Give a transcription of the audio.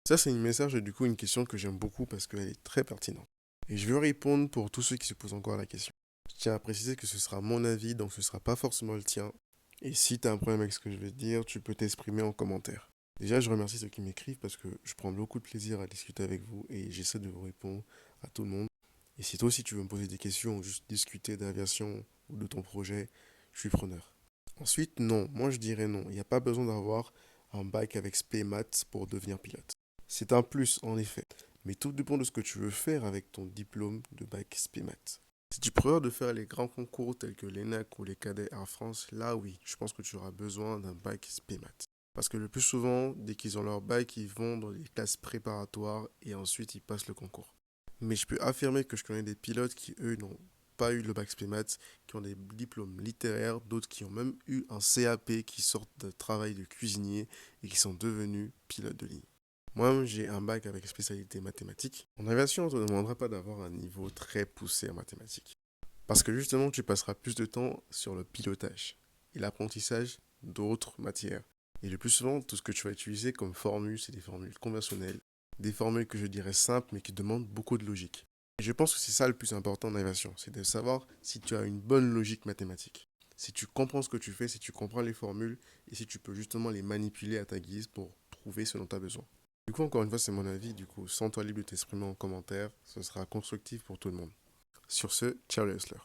Ça, c'est une message et du coup une question que j'aime beaucoup parce qu'elle est très pertinente. Et je veux répondre pour tous ceux qui se posent encore la question. Je tiens à préciser que ce sera mon avis, donc ce ne sera pas forcément le tien. Et si tu as un problème avec ce que je vais te dire, tu peux t'exprimer en commentaire. Déjà, je remercie ceux qui m'écrivent parce que je prends beaucoup de plaisir à discuter avec vous et j'essaie de vous répondre à tout le monde. Et si toi aussi tu veux me poser des questions ou juste discuter d'aviation ou de ton projet, je suis preneur. Ensuite, non, moi je dirais non. Il n'y a pas besoin d'avoir un bac avec SPMAT pour devenir pilote. C'est un plus, en effet. Mais tout dépend de ce que tu veux faire avec ton diplôme de bac SPMAT. Si tu préfères de faire les grands concours tels que l'ENAC ou les cadets Air France, là oui, je pense que tu auras besoin d'un bac SPMAT. Parce que le plus souvent, dès qu'ils ont leur bac, ils vont dans les classes préparatoires et ensuite ils passent le concours. Mais je peux affirmer que je connais des pilotes qui, eux, n'ont pas eu le bac SPMAT, qui ont des diplômes littéraires, d'autres qui ont même eu un CAP, qui sortent de travail de cuisinier et qui sont devenus pilotes de ligne. Moi, j'ai un bac avec spécialité mathématiques. En aviation, on ne te demandera pas d'avoir un niveau très poussé en mathématiques. Parce que justement, tu passeras plus de temps sur le pilotage et l'apprentissage d'autres matières. Et le plus souvent, tout ce que tu vas utiliser comme formule, c'est des formules conventionnelles, des formules que je dirais simples, mais qui demandent beaucoup de logique. Et je pense que c'est ça le plus important en aviation, c'est de savoir si tu as une bonne logique mathématique. Si tu comprends ce que tu fais, si tu comprends les formules, et si tu peux justement les manipuler à ta guise pour trouver ce dont tu as besoin. Du coup, encore une fois, c'est mon avis. Du coup, sens-toi libre de t'exprimer en commentaire. Ce sera constructif pour tout le monde. Sur ce, ciao les hustlers.